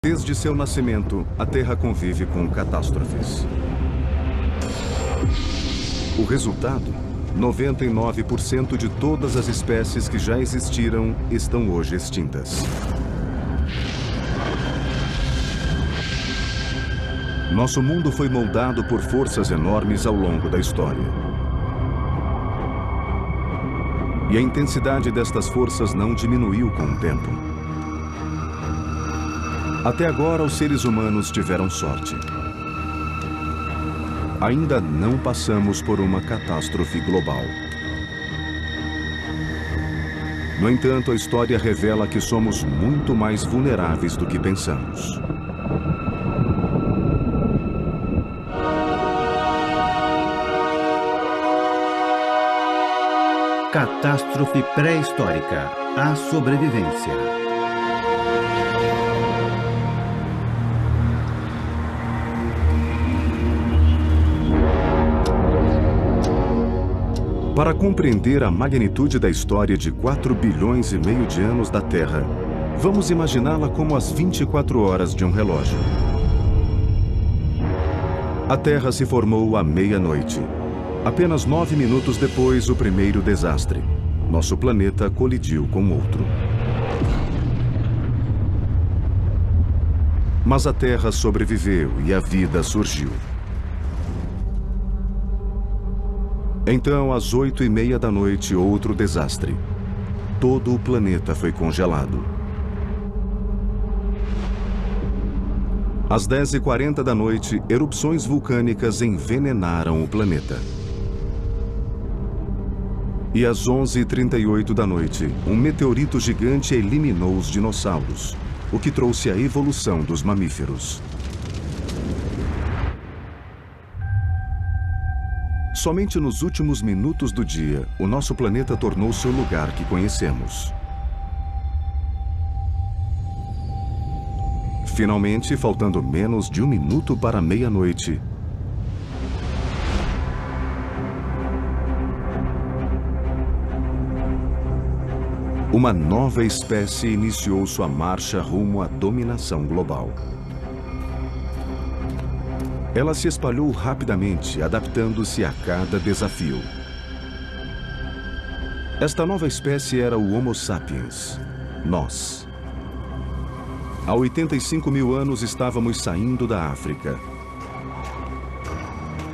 Desde seu nascimento, a Terra convive com catástrofes. O resultado? 99% de todas as espécies que já existiram estão hoje extintas. Nosso mundo foi moldado por forças enormes ao longo da história. E a intensidade destas forças não diminuiu com o tempo. Até agora, os seres humanos tiveram sorte. Ainda não passamos por uma catástrofe global. No entanto, a história revela que somos muito mais vulneráveis do que pensamos. Catástrofe pré-histórica. A sobrevivência. Para compreender a magnitude da história de 4 bilhões e meio de anos da Terra, vamos imaginá-la como as 24 horas de um relógio. A Terra se formou à meia-noite. Apenas 9 minutos depois, o primeiro desastre. Nosso planeta colidiu com outro. Mas a Terra sobreviveu e a vida surgiu. Então, às 8h30 da noite, outro desastre. Todo o planeta foi congelado. Às 10h40 da noite, erupções vulcânicas envenenaram o planeta. E às 11h38 da noite, um meteorito gigante eliminou os dinossauros, o que trouxe a evolução dos mamíferos. Somente nos últimos minutos do dia, o nosso planeta tornou-se o lugar que conhecemos. Finalmente, faltando menos de 1 minuto para meia-noite, uma nova espécie iniciou sua marcha rumo à dominação global. Ela se espalhou rapidamente, adaptando-se a cada desafio. Esta nova espécie era o Homo sapiens, nós. Há 85 mil anos estávamos saindo da África.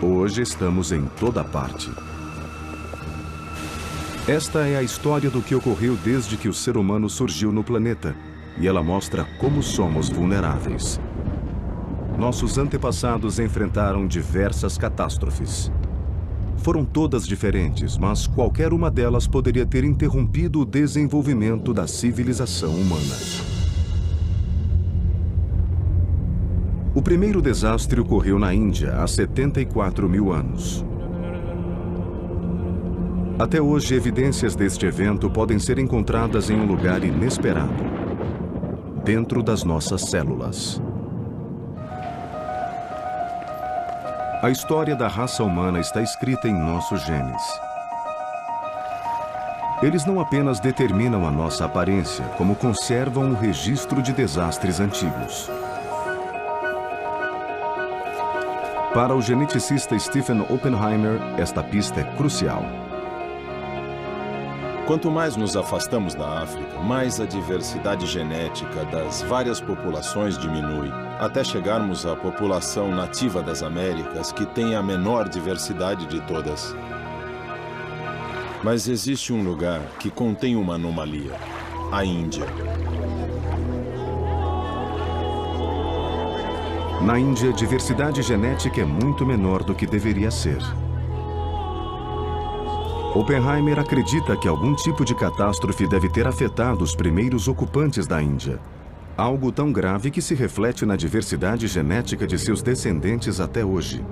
Hoje estamos em toda parte. Esta é a história do que ocorreu desde que o ser humano surgiu no planeta, e ela mostra como somos vulneráveis. Nossos antepassados enfrentaram diversas catástrofes. Foram todas diferentes, mas qualquer uma delas poderia ter interrompido o desenvolvimento da civilização humana. O primeiro desastre ocorreu na Índia há 74 mil anos. Até hoje, evidências deste evento podem ser encontradas em um lugar inesperado, dentro das nossas células. A história da raça humana está escrita em nossos genes. Eles não apenas determinam a nossa aparência, como conservam o registro de desastres antigos. Para o geneticista Stephen Oppenheimer, esta pista é crucial. Quanto mais nos afastamos da África, mais a diversidade genética das várias populações diminui, até chegarmos à população nativa das Américas, que tem a menor diversidade de todas. Mas existe um lugar que contém uma anomalia: a Índia. Na Índia, a diversidade genética é muito menor do que deveria ser. Oppenheimer acredita que algum tipo de catástrofe deve ter afetado os primeiros ocupantes da Índia. Algo tão grave que se reflete na diversidade genética de seus descendentes até hoje.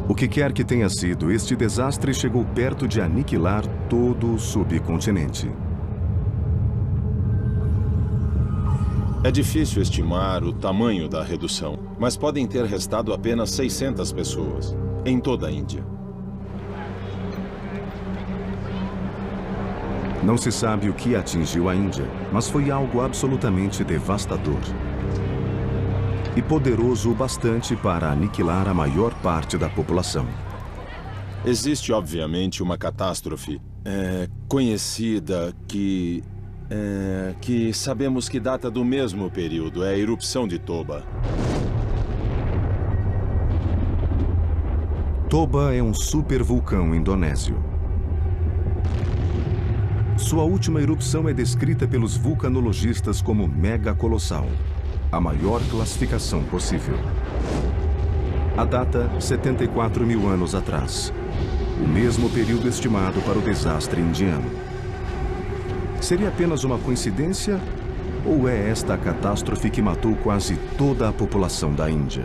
O que quer que tenha sido, este desastre chegou perto de aniquilar todo o subcontinente. É difícil estimar o tamanho da redução, mas podem ter restado apenas 600 pessoas, em toda a Índia. Não se sabe o que atingiu a Índia, mas foi algo absolutamente devastador. E poderoso o bastante para aniquilar a maior parte da população. Existe, obviamente, uma catástrofe conhecida que sabemos que data do mesmo período. É a erupção de Toba. Toba é um supervulcão indonésio. Sua última erupção é descrita pelos vulcanologistas como mega-colossal, a maior classificação possível. A data, 74 mil anos atrás, o mesmo período estimado para o desastre indiano. Seria apenas uma coincidência ou é esta a catástrofe que matou quase toda a população da Índia?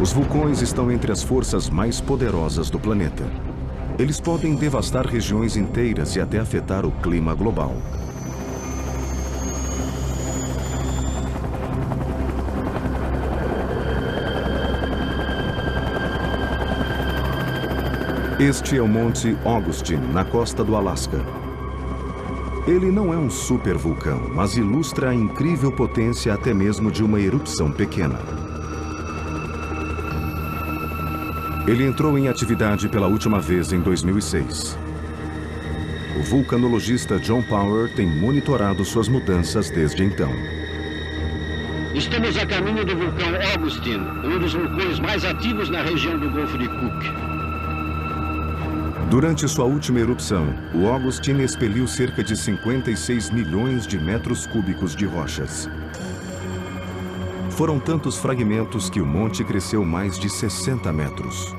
Os vulcões estão entre as forças mais poderosas do planeta. Eles podem devastar regiões inteiras e até afetar o clima global. Este é o Monte Augustine, na costa do Alasca. Ele não é um supervulcão, mas ilustra a incrível potência até mesmo de uma erupção pequena. Ele entrou em atividade pela última vez em 2006. O vulcanologista John Power tem monitorado suas mudanças desde então. Estamos a caminho do vulcão Augustine, um dos vulcões mais ativos na região do Golfo de Cook. Durante sua última erupção, o Augustine expeliu cerca de 56 milhões de metros cúbicos de rochas. Foram tantos fragmentos que o monte cresceu mais de 60 metros.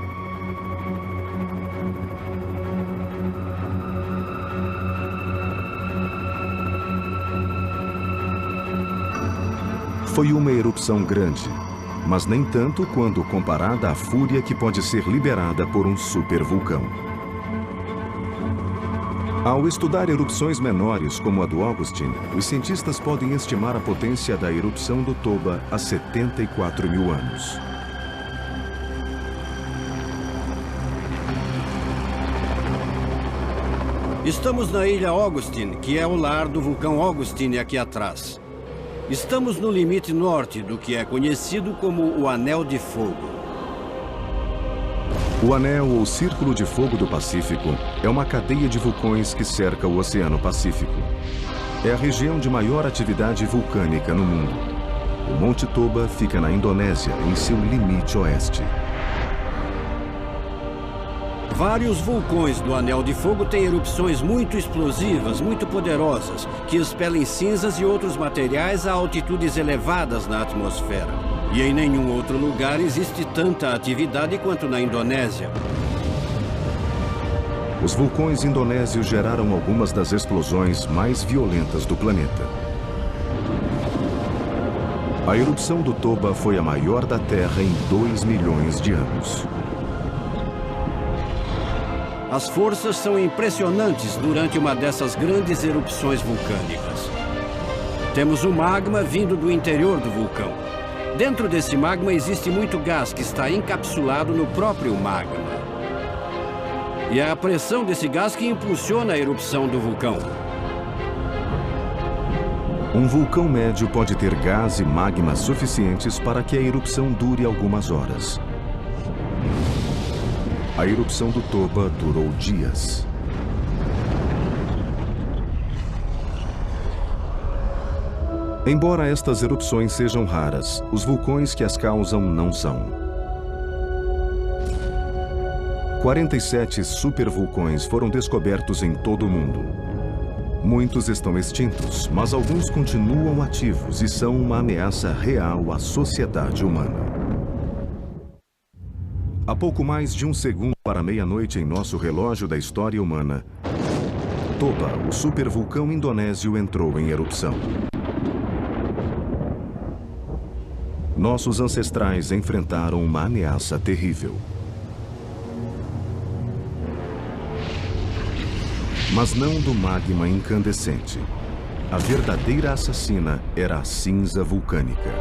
Foi uma erupção grande, mas nem tanto quando comparada à fúria que pode ser liberada por um supervulcão. Ao estudar erupções menores como a do Augustine, os cientistas podem estimar a potência da erupção do Toba há 74 mil anos. Estamos na ilha Augustine, que é o lar do vulcão Augustine aqui atrás. Estamos no limite norte do que é conhecido como o Anel de Fogo. O Anel ou Círculo de Fogo do Pacífico é uma cadeia de vulcões que cerca o Oceano Pacífico. É a região de maior atividade vulcânica no mundo. O Monte Toba fica na Indonésia, em seu limite oeste. Vários vulcões do Anel de Fogo têm erupções muito explosivas, muito poderosas, que expelem cinzas e outros materiais a altitudes elevadas na atmosfera. E em nenhum outro lugar existe tanta atividade quanto na Indonésia. Os vulcões indonésios geraram algumas das explosões mais violentas do planeta. A erupção do Toba foi a maior da Terra em 2 milhões de anos. As forças são impressionantes durante uma dessas grandes erupções vulcânicas. Temos o magma vindo do interior do vulcão. Dentro desse magma existe muito gás que está encapsulado no próprio magma. E é a pressão desse gás que impulsiona a erupção do vulcão. Um vulcão médio pode ter gás e magma suficientes para que a erupção dure algumas horas. A erupção do Toba durou dias. Embora estas erupções sejam raras, os vulcões que as causam não são. 47 supervulcões foram descobertos em todo o mundo. Muitos estão extintos, mas alguns continuam ativos e são uma ameaça real à sociedade humana. Há pouco mais de um segundo para meia-noite em nosso relógio da história humana, Toba, o supervulcão indonésio, entrou em erupção. Nossos ancestrais enfrentaram uma ameaça terrível. Mas não do magma incandescente. A verdadeira assassina era a cinza vulcânica.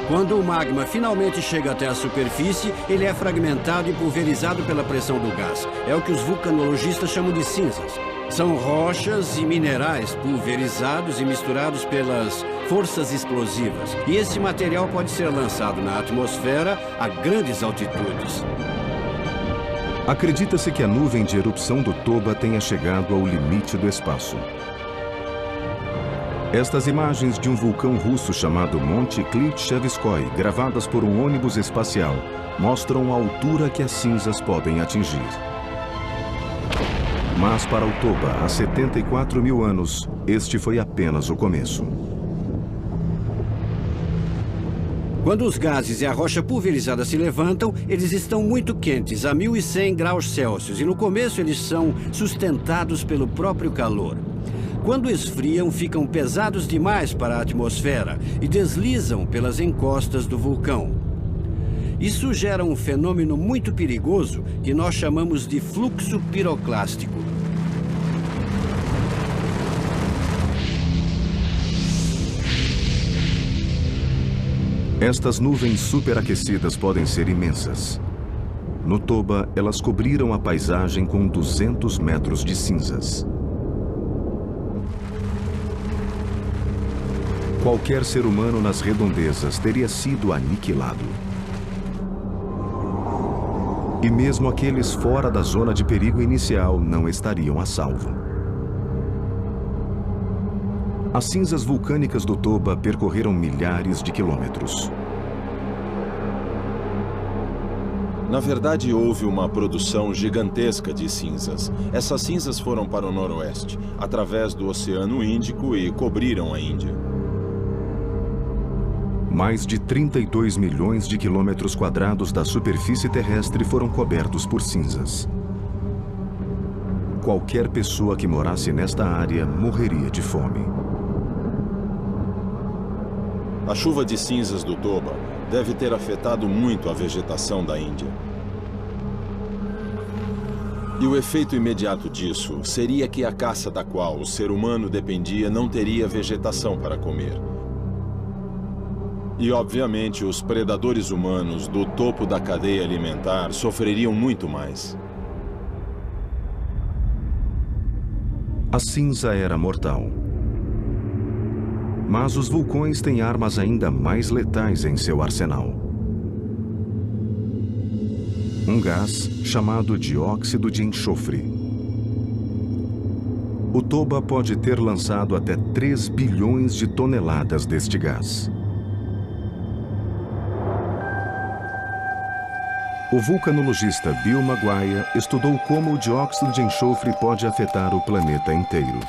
Quando o magma finalmente chega até a superfície, ele é fragmentado e pulverizado pela pressão do gás. É o que os vulcanologistas chamam de cinzas. São rochas e minerais pulverizados e misturados pelas forças explosivas. E esse material pode ser lançado na atmosfera a grandes altitudes. Acredita-se que a nuvem de erupção do Toba tenha chegado ao limite do espaço. Estas imagens de um vulcão russo chamado Monte Klitschevskoy, gravadas por um ônibus espacial, mostram a altura que as cinzas podem atingir. Mas para o Toba, há 74 mil anos, este foi apenas o começo. Quando os gases e a rocha pulverizada se levantam, eles estão muito quentes, a 1100 graus Celsius, e no começo eles são sustentados pelo próprio calor. Quando esfriam, ficam pesados demais para a atmosfera e deslizam pelas encostas do vulcão. Isso gera um fenômeno muito perigoso que nós chamamos de fluxo piroclástico. Estas nuvens superaquecidas podem ser imensas. No Toba, elas cobriram a paisagem com 200 metros de cinzas. Qualquer ser humano nas redondezas teria sido aniquilado. E mesmo aqueles fora da zona de perigo inicial não estariam a salvo. As cinzas vulcânicas do Toba percorreram milhares de quilômetros. Na verdade, houve uma produção gigantesca de cinzas. Essas cinzas foram para o noroeste, através do Oceano Índico e cobriram a Índia. Mais de 32 milhões de quilômetros quadrados da superfície terrestre foram cobertos por cinzas. Qualquer pessoa que morasse nesta área morreria de fome. A chuva de cinzas do Toba deve ter afetado muito a vegetação da Índia. E o efeito imediato disso seria que a caça da qual o ser humano dependia não teria vegetação para comer. E, obviamente, os predadores humanos do topo da cadeia alimentar sofreriam muito mais. A cinza era mortal. Mas os vulcões têm armas ainda mais letais em seu arsenal. Um gás chamado dióxido de enxofre. O Toba pode ter lançado até 3 bilhões de toneladas deste gás. O vulcanologista Bill Maguire estudou como o dióxido de enxofre pode afetar o planeta inteiro.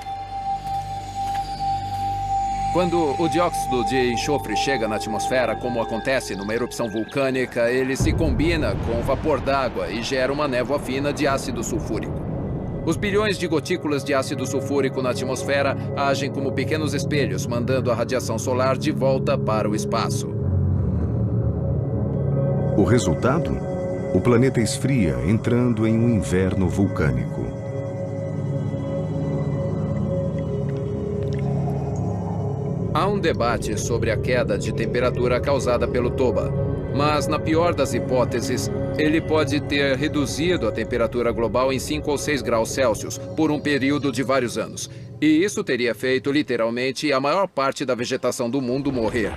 Quando o dióxido de enxofre chega na atmosfera, como acontece numa erupção vulcânica, ele se combina com o vapor d'água e gera uma névoa fina de ácido sulfúrico. Os bilhões de gotículas de ácido sulfúrico na atmosfera agem como pequenos espelhos, mandando a radiação solar de volta para o espaço. O resultado? O planeta esfria, entrando em um inverno vulcânico. Há um debate sobre a queda de temperatura causada pelo Toba, mas na pior das hipóteses, ele pode ter reduzido a temperatura global em 5 ou 6 graus Celsius por um período de vários anos. E isso teria feito, literalmente, a maior parte da vegetação do mundo morrer.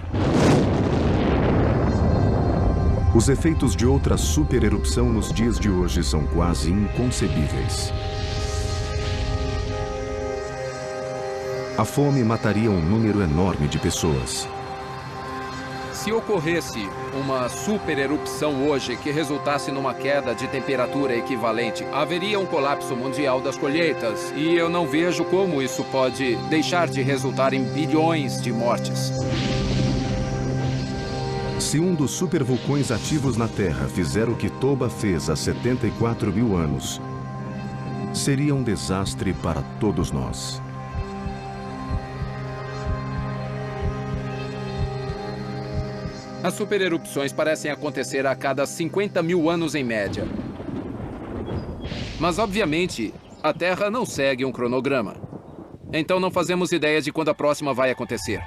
Os efeitos de outra supererupção nos dias de hoje são quase inconcebíveis. A fome mataria um número enorme de pessoas. Se ocorresse uma supererupção hoje que resultasse numa queda de temperatura equivalente, haveria um colapso mundial das colheitas. E eu não vejo como isso pode deixar de resultar em bilhões de mortes. Se um dos supervulcões ativos na Terra fizer o que Toba fez há 74 mil anos, seria um desastre para todos nós. As supererupções parecem acontecer a cada 50 mil anos em média. Mas, obviamente, a Terra não segue um cronograma. Então não fazemos ideia de quando a próxima vai acontecer.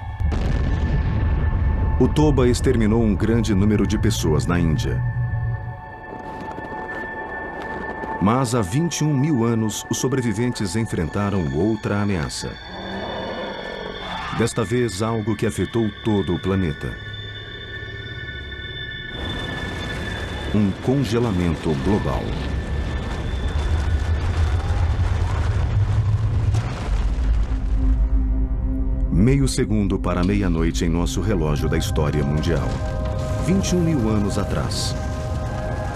O Toba exterminou um grande número de pessoas na Índia. Mas há 21 mil anos, os sobreviventes enfrentaram outra ameaça. Desta vez, algo que afetou todo o planeta. Um congelamento global. Meio segundo para meia-noite em nosso relógio da história mundial. 21 mil anos atrás.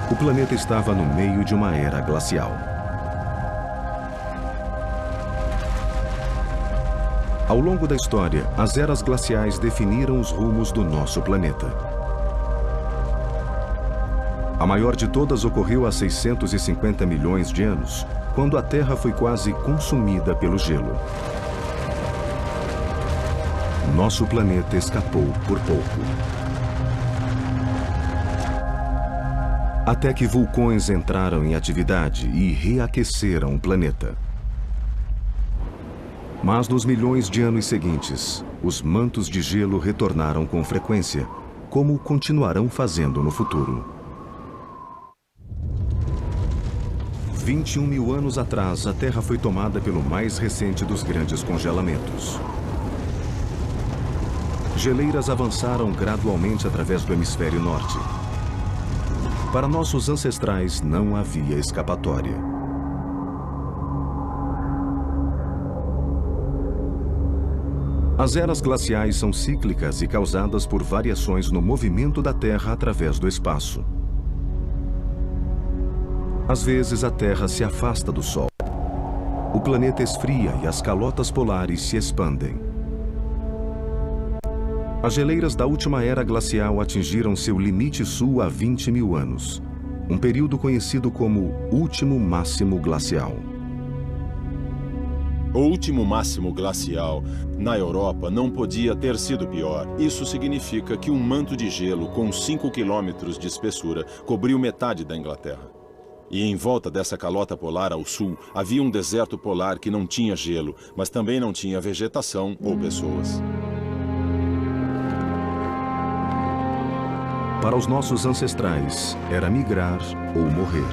O planeta estava no meio de uma era glacial. Ao longo da história, as eras glaciais definiram os rumos do nosso planeta. A maior de todas ocorreu há 650 milhões de anos, quando a Terra foi quase consumida pelo gelo. Nosso planeta escapou por pouco. Até que vulcões entraram em atividade e reaqueceram o planeta. Mas nos milhões de anos seguintes, os mantos de gelo retornaram com frequência, como continuarão fazendo no futuro. 21 mil anos atrás, a Terra foi tomada pelo mais recente dos grandes congelamentos. Geleiras avançaram gradualmente através do hemisfério norte. Para nossos ancestrais, não havia escapatória. As eras glaciais são cíclicas e causadas por variações no movimento da Terra através do espaço. Às vezes, a Terra se afasta do Sol. O planeta esfria e as calotas polares se expandem. As geleiras da última era glacial atingiram seu limite sul há 20 mil anos, um período conhecido como último máximo glacial. O último máximo glacial na Europa não podia ter sido pior. Isso significa que um manto de gelo com 5 quilômetros de espessura cobriu metade da Inglaterra. E em volta dessa calota polar ao sul, havia um deserto polar que não tinha gelo, mas também não tinha vegetação ou pessoas. Para os nossos ancestrais, era migrar ou morrer.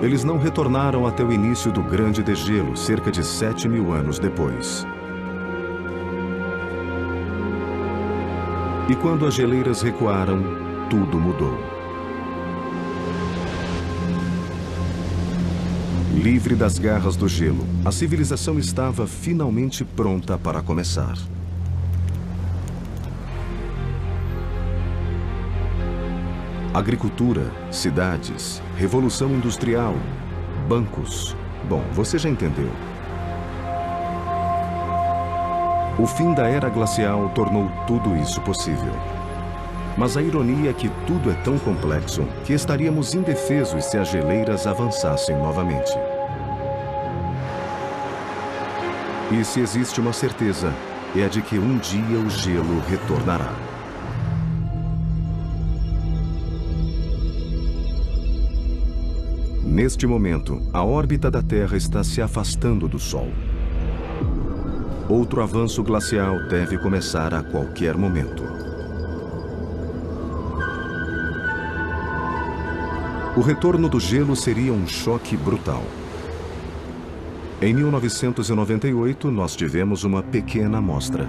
Eles não retornaram até o início do grande degelo, cerca de 7 mil anos depois. E quando as geleiras recuaram, tudo mudou. Livre das garras do gelo, a civilização estava finalmente pronta para começar. Agricultura, cidades, revolução industrial, bancos. Bom, você já entendeu. O fim da era glacial tornou tudo isso possível. Mas a ironia é que tudo é tão complexo que estaríamos indefesos se as geleiras avançassem novamente. E se existe uma certeza, é a de que um dia o gelo retornará. Neste momento, a órbita da Terra está se afastando do Sol. Outro avanço glacial deve começar a qualquer momento. O retorno do gelo seria um choque brutal. Em 1998, nós tivemos uma pequena amostra.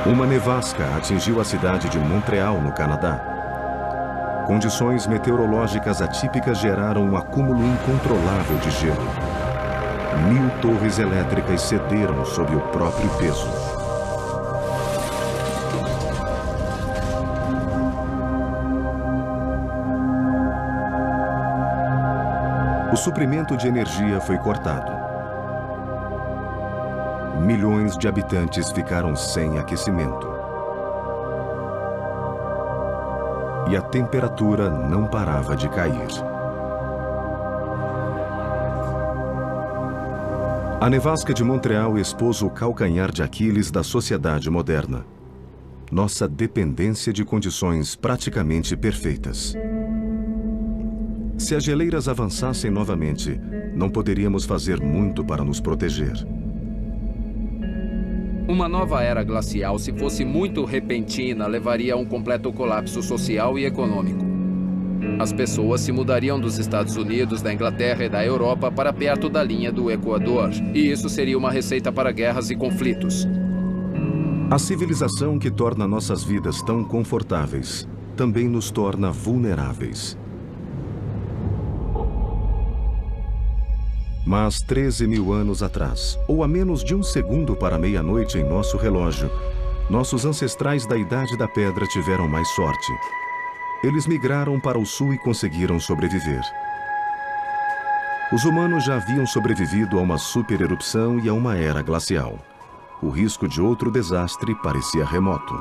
Uma nevasca atingiu a cidade de Montreal, no Canadá. Condições meteorológicas atípicas geraram um acúmulo incontrolável de gelo. 1000 torres elétricas cederam sob o próprio peso. O suprimento de energia foi cortado. Milhões de habitantes ficaram sem aquecimento. E a temperatura não parava de cair. A nevasca de Montreal expôs o calcanhar de Aquiles da sociedade moderna. Nossa dependência de condições praticamente perfeitas. Se as geleiras avançassem novamente, não poderíamos fazer muito para nos proteger. Uma nova era glacial, se fosse muito repentina, levaria a um completo colapso social e econômico. As pessoas se mudariam dos Estados Unidos, da Inglaterra e da Europa para perto da linha do Equador, e isso seria uma receita para guerras e conflitos. A civilização que torna nossas vidas tão confortáveis também nos torna vulneráveis. Mas 13.000 anos atrás, ou a menos de um segundo para meia-noite em nosso relógio, nossos ancestrais da Idade da Pedra tiveram mais sorte. Eles migraram para o sul e conseguiram sobreviver. Os humanos já haviam sobrevivido a uma supererupção e a uma era glacial. O risco de outro desastre parecia remoto.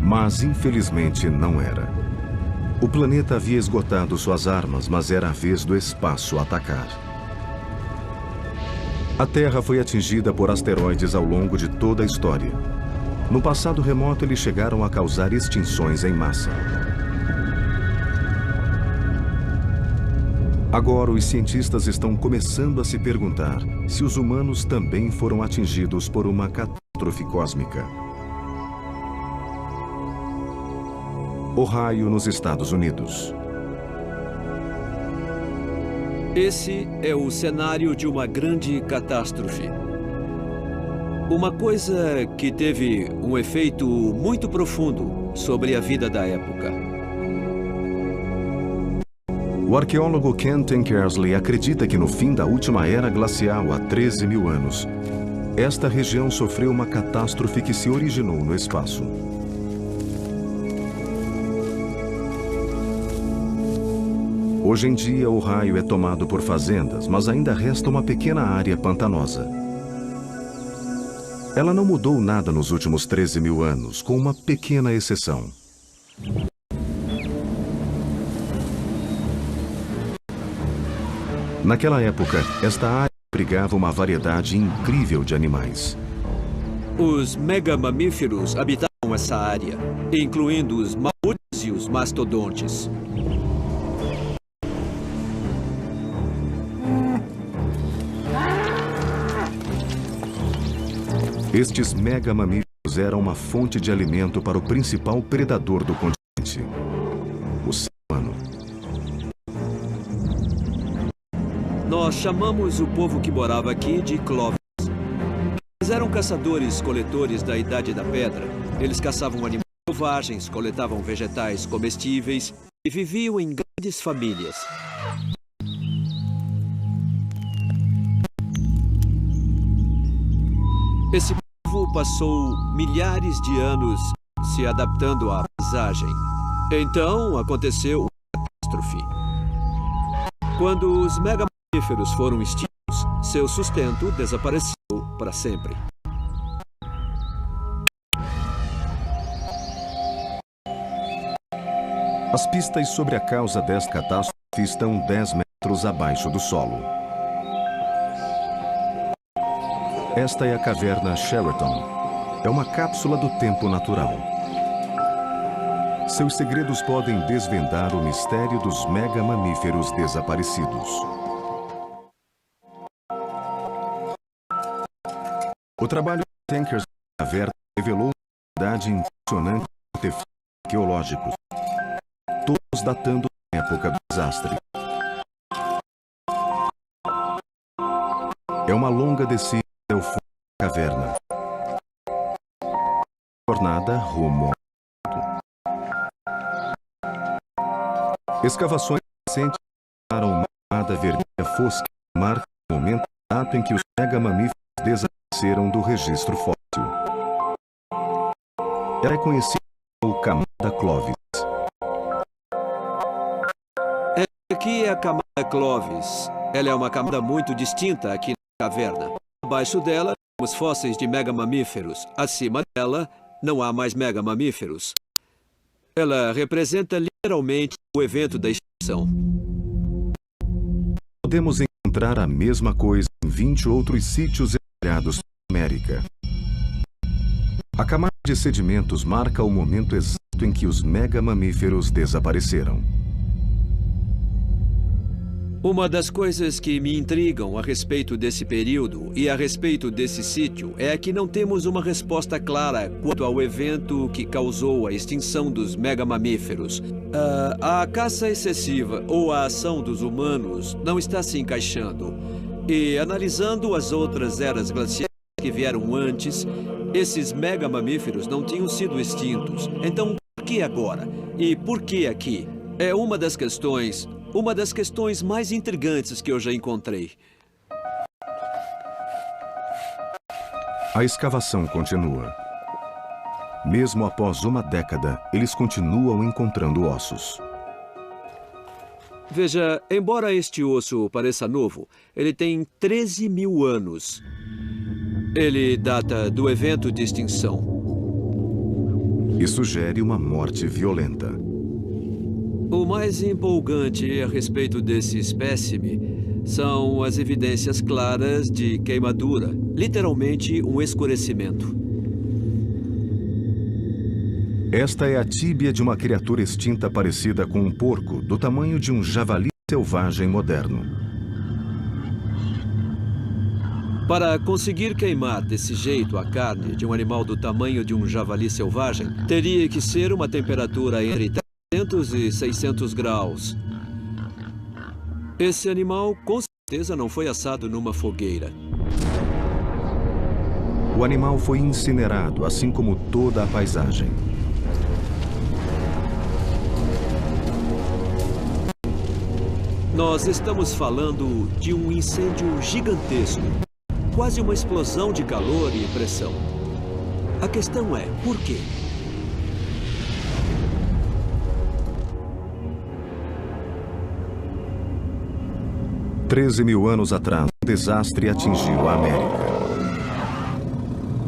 Mas, infelizmente, não era. O planeta havia esgotado suas armas, mas era a vez do espaço atacar. A Terra foi atingida por asteroides ao longo de toda a história. No passado remoto, eles chegaram a causar extinções em massa. Agora, os cientistas estão começando a se perguntar se os humanos também foram atingidos por uma catástrofe cósmica. Ohio, nos Estados Unidos. Esse é o cenário de uma grande catástrofe. Uma coisa que teve um efeito muito profundo sobre a vida da época. O arqueólogo Kenton Kersley acredita que no fim da última era glacial, há 13.000 anos, esta região sofreu uma catástrofe que se originou no espaço. Hoje em dia, Ohio é tomado por fazendas, mas ainda resta uma pequena área pantanosa. Ela não mudou nada nos últimos 13.000 anos, com uma pequena exceção. Naquela época, esta área abrigava uma variedade incrível de animais. Os megamamíferos habitavam essa área, incluindo os mamutes e os mastodontes. Estes megamamíferos eram uma fonte de alimento para o principal predador do continente, o ser humano. Nós chamamos o povo que morava aqui de Clovis. Eles eram caçadores-coletores da Idade da Pedra. Eles caçavam animais selvagens, coletavam vegetais comestíveis e viviam em grandes famílias. Esse povo passou milhares de anos se adaptando à paisagem. Então aconteceu uma catástrofe. Quando os megamamíferos foram extintos, seu sustento desapareceu para sempre. As pistas sobre a causa desta catástrofe estão 10 metros abaixo do solo. Esta é a caverna Sheraton. É uma cápsula do tempo natural. Seus segredos podem desvendar o mistério dos megamamíferos desaparecidos. O trabalho de Tankers na caverna revelou uma quantidade impressionante de artefatos arqueológicos, todos datando da época do desastre. É uma longa descida até o fundo da caverna. Jornada rumo ao fundo. Escavações recentes mostraram uma camada vermelha fosca que marca o momento exato em que os megamamíferos desapareceram do registro fóssil. Ela é conhecida como camada Clovis. Aqui é a camada Clovis. Ela é uma camada muito distinta aqui na caverna. Abaixo dela, temos fósseis de megamamíferos. Acima dela, não há mais megamamíferos. Ela representa literalmente o evento da extinção. Podemos encontrar a mesma coisa em 20 outros sítios espalhados pela América. A camada de sedimentos marca o momento exato em que os megamamíferos desapareceram. Uma das coisas que me intrigam a respeito desse período e a respeito desse sítio é que não temos uma resposta clara quanto ao evento que causou a extinção dos megamamíferos. A caça excessiva ou a ação dos humanos não está se encaixando. E analisando as outras eras glaciares que vieram antes, esses megamamíferos não tinham sido extintos. Então, por que agora? E por que aqui? É uma das questões mais intrigantes que eu já encontrei. A escavação continua. Mesmo após uma década, eles continuam encontrando ossos. Veja, embora este osso pareça novo, ele tem 13 mil anos. Ele data do evento de extinção. E sugere uma morte violenta. O mais empolgante a respeito desse espécime são as evidências claras de queimadura, literalmente um escurecimento. Esta é a tíbia de uma criatura extinta parecida com um porco, do tamanho de um javali selvagem moderno. Para conseguir queimar desse jeito a carne de um animal do tamanho de um javali selvagem, teria que ser uma temperatura entre 300 e 600 graus. Esse animal, com certeza, não foi assado numa fogueira. O animal foi incinerado, assim como toda a paisagem. Nós estamos falando de um incêndio gigantesco, quase uma explosão de calor e pressão. A questão é, por quê? Treze mil anos atrás, um desastre atingiu a América.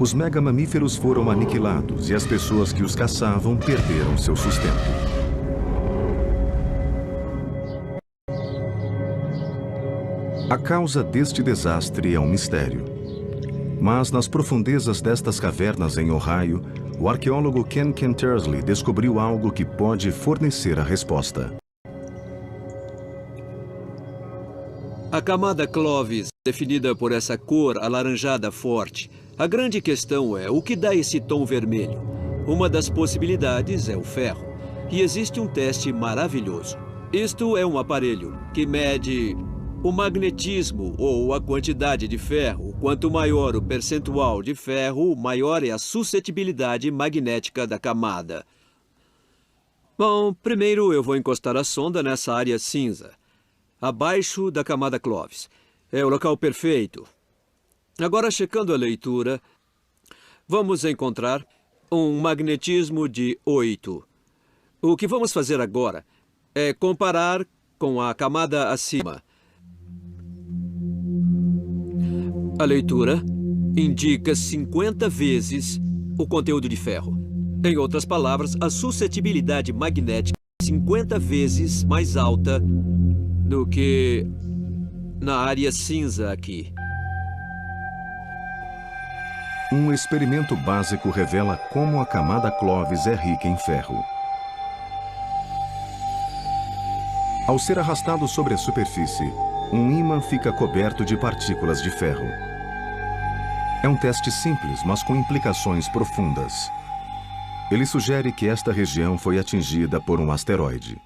Os megamamíferos foram aniquilados e as pessoas que os caçavam perderam seu sustento. A causa deste desastre é um mistério. Mas nas profundezas destas cavernas em Ohio, o arqueólogo Ken Kentersley descobriu algo que pode fornecer a resposta. A camada Clovis, definida por essa cor alaranjada forte. A grande questão é o que dá esse tom vermelho. Uma das possibilidades é o ferro. E existe um teste maravilhoso. Isto é um aparelho que mede o magnetismo ou a quantidade de ferro. Quanto maior o percentual de ferro, maior é a suscetibilidade magnética da camada. Bom, primeiro eu vou encostar a sonda nessa área cinza, abaixo da camada Clovis. É o local perfeito. Agora, checando a leitura, vamos encontrar um magnetismo de 8. O que vamos fazer agora é comparar com a camada acima. A leitura indica 50 vezes o conteúdo de ferro. Em outras palavras, a suscetibilidade magnética é 50 vezes mais alta do que na área cinza aqui. Um experimento básico revela como a camada Clovis é rica em ferro. Ao ser arrastado sobre a superfície, um ímã fica coberto de partículas de ferro. É um teste simples, mas com implicações profundas. Ele sugere que esta região foi atingida por um asteroide.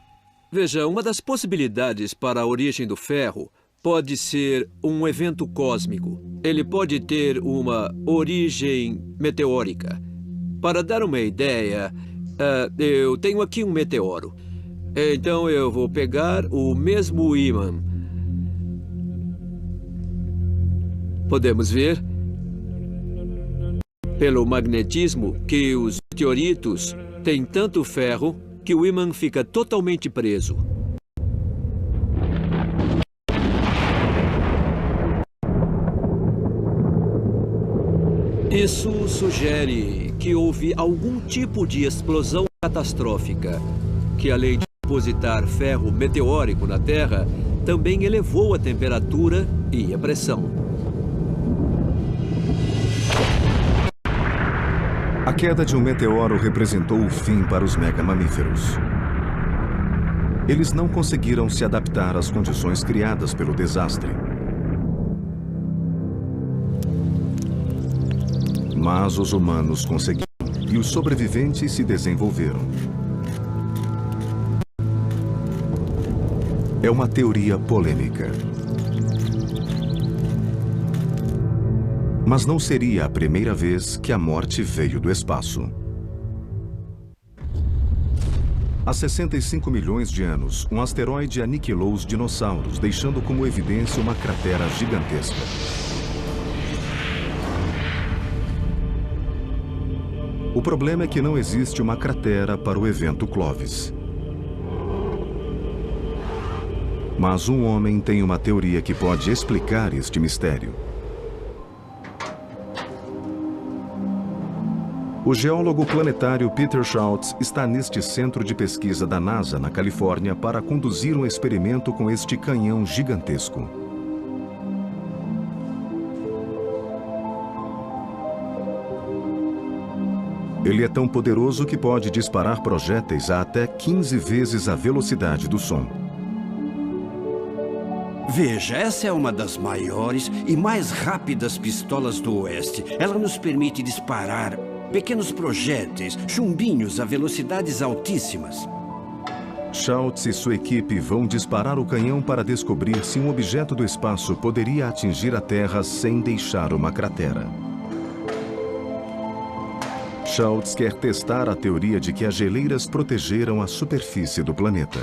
Veja, uma das possibilidades para a origem do ferro pode ser um evento cósmico. Ele pode ter uma origem meteórica. Para dar uma ideia, eu tenho aqui um meteoro. Então eu vou pegar o mesmo ímã. Podemos ver, pelo magnetismo, que os meteoritos têm tanto ferro que o ímã fica totalmente preso. Isso sugere que houve algum tipo de explosão catastrófica, que além de depositar ferro meteórico na Terra, também elevou a temperatura e a pressão. A queda de um meteoro representou o fim para os megamamíferos. Eles não conseguiram se adaptar às condições criadas pelo desastre. Mas os humanos conseguiram e os sobreviventes se desenvolveram. É uma teoria polêmica. Mas não seria a primeira vez que a morte veio do espaço. Há 65 milhões de anos, um asteroide aniquilou os dinossauros, deixando como evidência uma cratera gigantesca. O problema é que não existe uma cratera para o evento Clovis. Mas um homem tem uma teoria que pode explicar este mistério. O geólogo planetário Peter Schultz está neste centro de pesquisa da NASA, na Califórnia, para conduzir um experimento com este canhão gigantesco. Ele é tão poderoso que pode disparar projéteis a até 15 vezes a velocidade do som. Veja, essa é uma das maiores e mais rápidas pistolas do Oeste. Ela nos permite disparar pequenos projéteis, chumbinhos a velocidades altíssimas. Schultz e sua equipe vão disparar o canhão para descobrir se um objeto do espaço poderia atingir a Terra sem deixar uma cratera. Schultz quer testar a teoria de que as geleiras protegeram a superfície do planeta.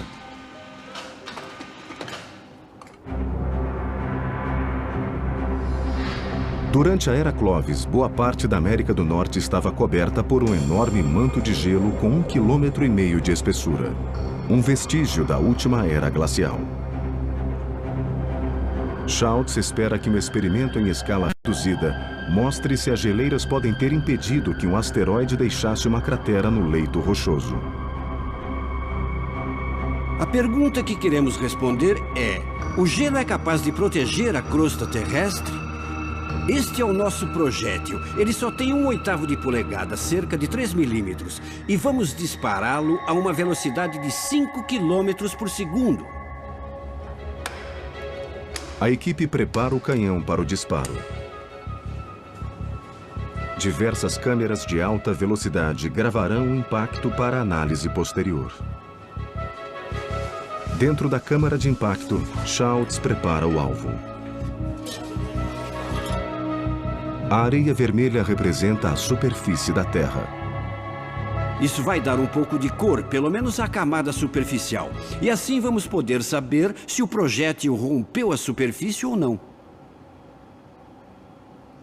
Durante a Era Clovis, boa parte da América do Norte estava coberta por um enorme manto de gelo com 1,5 km de espessura, um vestígio da última era glacial. Schultz espera que um experimento em escala reduzida mostre se as geleiras podem ter impedido que um asteroide deixasse uma cratera no leito rochoso. A pergunta que queremos responder é: o gelo é capaz de proteger a crosta terrestre? Este é o nosso projétil. Ele só tem 1/8 de polegada, cerca de 3 milímetros, e vamos dispará-lo a uma velocidade de 5 km por segundo. A equipe prepara o canhão para o disparo. Diversas câmeras de alta velocidade gravarão o impacto para análise posterior. Dentro da câmara de impacto, Schultz prepara o alvo. A areia vermelha representa a superfície da Terra. Isso vai dar um pouco de cor, pelo menos à camada superficial. E assim vamos poder saber se o projétil rompeu a superfície ou não.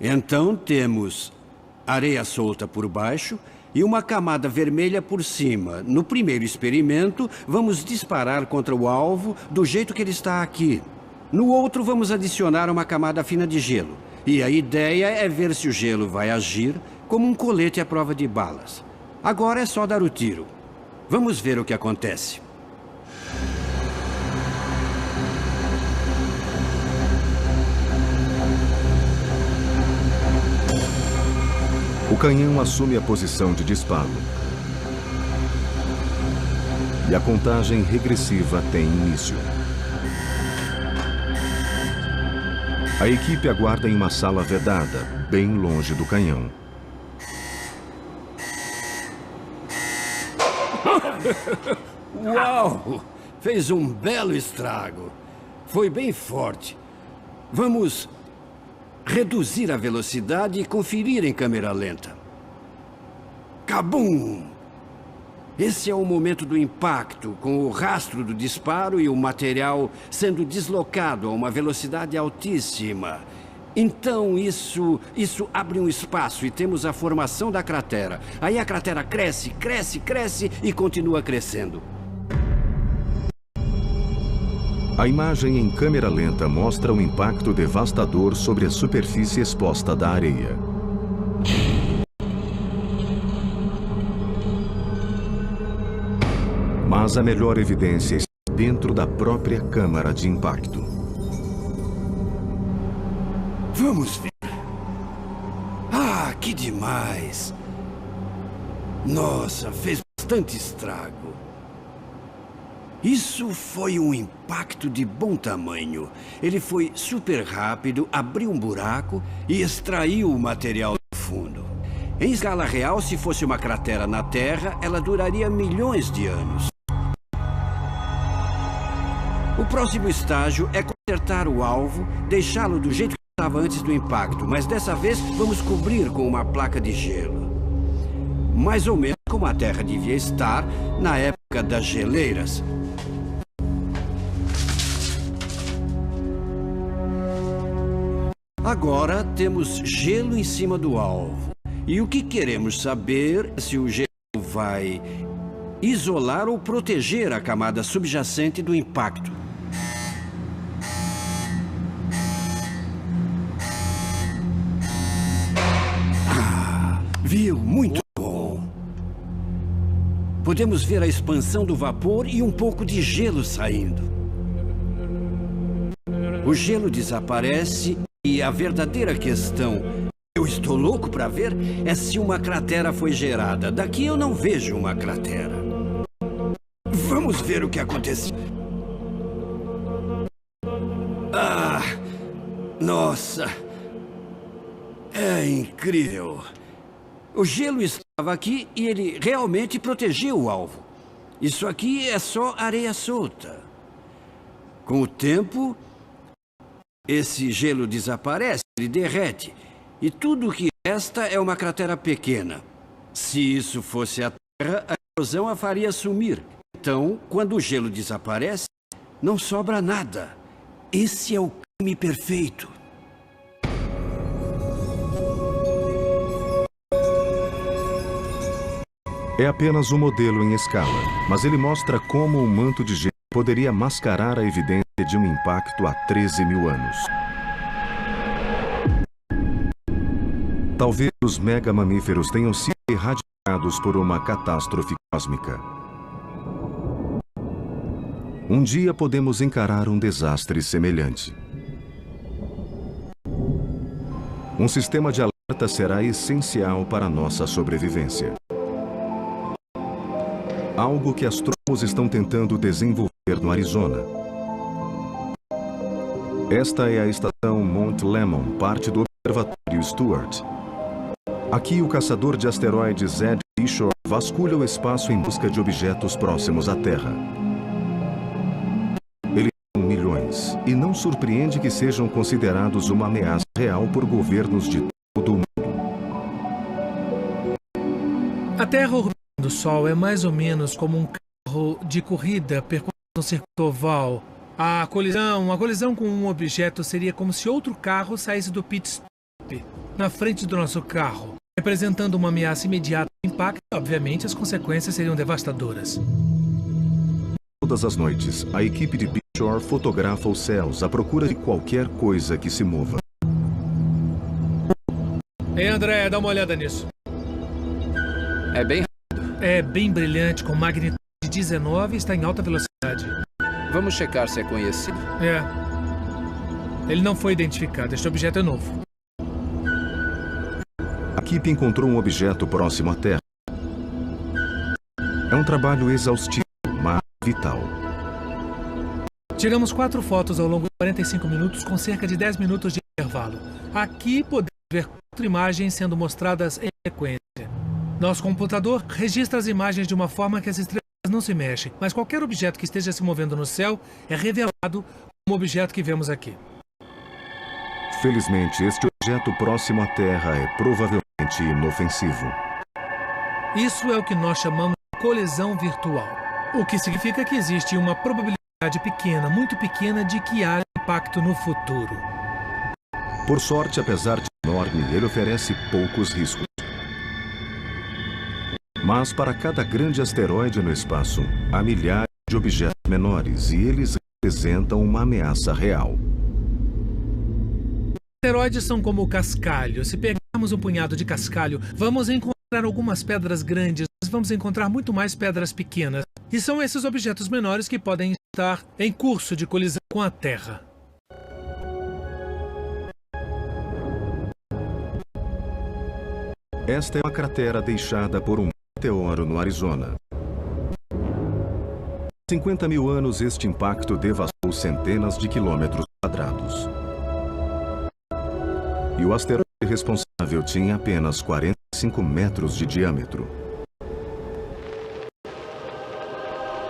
Então temos areia solta por baixo e uma camada vermelha por cima. No primeiro experimento, vamos disparar contra o alvo do jeito que ele está aqui. No outro, vamos adicionar uma camada fina de gelo. E a ideia é ver se o gelo vai agir como um colete à prova de balas. Agora é só dar o tiro. Vamos ver o que acontece. O canhão assume a posição de disparo. E a contagem regressiva tem início. A equipe aguarda em uma sala vedada, bem longe do canhão. Uau! Fez um belo estrago. Foi bem forte. Vamos reduzir a velocidade e conferir em câmera lenta. Cabum! Esse é o momento do impacto, com o rastro do disparo e o material sendo deslocado a uma velocidade altíssima. Então isso abre um espaço e temos a formação da cratera. Aí a cratera cresce, cresce, cresce e continua crescendo. A imagem em câmera lenta mostra um impacto devastador sobre a superfície exposta da areia. Mas a melhor evidência está dentro da própria câmara de impacto. Vamos ver. Ah, que demais! Nossa, fez bastante estrago. Isso foi um impacto de bom tamanho. Ele foi super rápido, abriu um buraco e extraiu o material do fundo. Em escala real, se fosse uma cratera na Terra, ela duraria milhões de anos. O próximo estágio é consertar o alvo, deixá-lo do jeito que estava antes do impacto, mas dessa vez vamos cobrir com uma placa de gelo. Mais ou menos como a Terra devia estar na época das geleiras. Agora temos gelo em cima do alvo. E o que queremos saber é se o gelo vai isolar ou proteger a camada subjacente do impacto. Viu? Muito bom. Podemos ver a expansão do vapor e um pouco de gelo saindo. O gelo desaparece e a verdadeira questão, eu estou louco para ver, é se uma cratera foi gerada. Daqui eu não vejo uma cratera. Vamos ver o que aconteceu. Ah, nossa. É incrível. O gelo estava aqui e ele realmente protegeu o alvo. Isso aqui é só areia solta. Com o tempo, esse gelo desaparece, ele derrete. E tudo o que resta é uma cratera pequena. Se isso fosse a Terra, a explosão a faria sumir. Então, quando o gelo desaparece, não sobra nada. Esse é o crime perfeito. É apenas um modelo em escala, mas ele mostra como o manto de gelo poderia mascarar a evidência de um impacto há 13 mil anos. Talvez os megamamíferos tenham sido erradicados por uma catástrofe cósmica. Um dia podemos encarar um desastre semelhante. Um sistema de alerta será essencial para nossa sobrevivência. Algo que astrônomos estão tentando desenvolver no Arizona. Esta é a estação Mount Lemmon, parte do Observatório Stewart. Aqui o caçador de asteroides Ed Bishop vasculha o espaço em busca de objetos próximos à Terra. Eles são milhões, e não surpreende que sejam considerados uma ameaça real por governos de todo o mundo. A Terra orbitando o Sol é mais ou menos como um carro de corrida percorrendo um circuito oval. A colisão com um objeto seria como se outro carro saísse do pit stop na frente do nosso carro, representando uma ameaça imediata de impacto. Obviamente, as consequências seriam devastadoras. Todas as noites, a equipe de Bishop fotografa os céus à procura de qualquer coisa que se mova. Ei, André, dá uma olhada nisso. É bem... É bem brilhante, com magnitude de 19 e está em alta velocidade. Vamos checar se é conhecido. É. Ele não foi identificado. Este objeto é novo. A equipe encontrou um objeto próximo à Terra. É um trabalho exaustivo, mas vital. Tiramos 4 fotos ao longo de 45 minutos, com cerca de 10 minutos de intervalo. Aqui podemos ver 4 imagens sendo mostradas em sequência. Nosso computador registra as imagens de uma forma que as estrelas não se mexem, mas qualquer objeto que esteja se movendo no céu é revelado como o objeto que vemos aqui. Felizmente, este objeto próximo à Terra é provavelmente inofensivo. Isso é o que nós chamamos de colisão virtual, o que significa que existe uma probabilidade pequena, muito pequena, de que haja impacto no futuro. Por sorte, apesar de enorme, ele oferece poucos riscos. Mas para cada grande asteroide no espaço, há milhares de objetos menores e eles representam uma ameaça real. Asteroides são como o cascalho. Se pegarmos um punhado de cascalho, vamos encontrar algumas pedras grandes, mas vamos encontrar muito mais pedras pequenas. E são esses objetos menores que podem estar em curso de colisão com a Terra. Esta é uma cratera deixada por um meteoro no Arizona. Há 50 mil anos, este impacto devastou centenas de quilômetros quadrados. E o asteroide responsável tinha apenas 45 metros de diâmetro.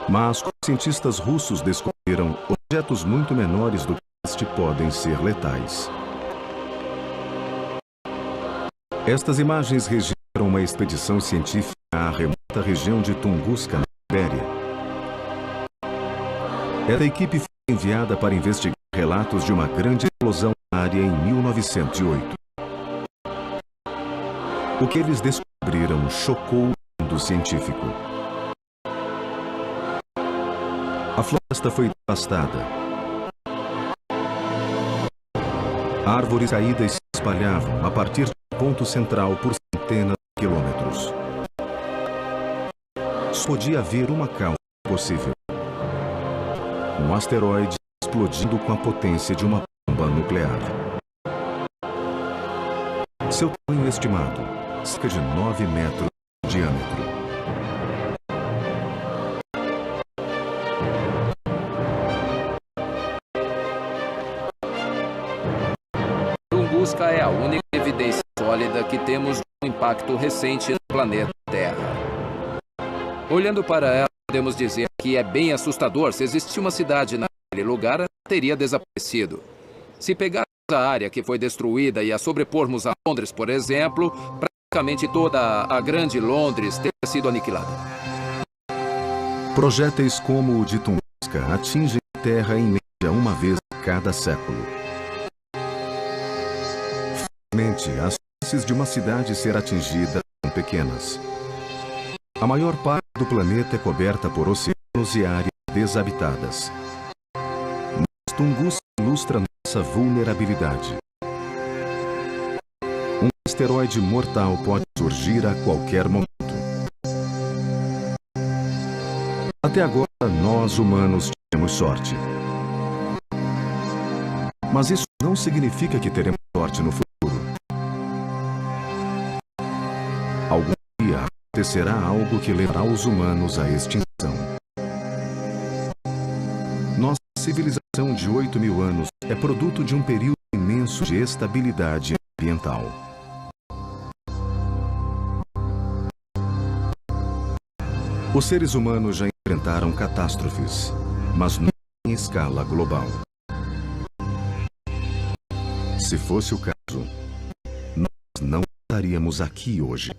Mas os cientistas russos descobriram objetos muito menores do que este podem ser letais. Estas imagens registram uma expedição científica à remota região de Tunguska, na Sibéria. Essa equipe foi enviada para investigar relatos de uma grande explosão na área em 1908. O que eles descobriram chocou o mundo científico. A floresta foi devastada. Árvores caídas se espalhavam a partir de um ponto central por centenas de quilômetros. Só podia haver uma causa possível: um asteroide explodindo com a potência de uma bomba nuclear. Seu tamanho estimado, cerca de 9 metros de diâmetro. Tunguska é a única evidência sólida que temos de um impacto recente no planeta Terra. Olhando para ela, podemos dizer que é bem assustador. Se existisse uma cidade naquele lugar, ela teria desaparecido. Se pegarmos a área que foi destruída e a sobrepormos a Londres, por exemplo, praticamente toda a grande Londres teria sido aniquilada. Projéteis como o de Tunguska atingem a Terra em média uma vez a cada século. Felizmente, as chances de uma cidade ser atingida são pequenas. A maior parte do planeta é coberta por oceanos e áreas desabitadas. Mas Tunguska ilustra nossa vulnerabilidade. Um asteroide mortal pode surgir a qualquer momento. Até agora, nós humanos tivemos sorte. Mas isso não significa que teremos sorte no futuro. Algum dia acontecerá algo que levará os humanos à extinção. Nossa civilização de 8 mil anos é produto de um período imenso de estabilidade ambiental. Os seres humanos já enfrentaram catástrofes, mas não em escala global. Se fosse o caso, nós não estaríamos aqui hoje.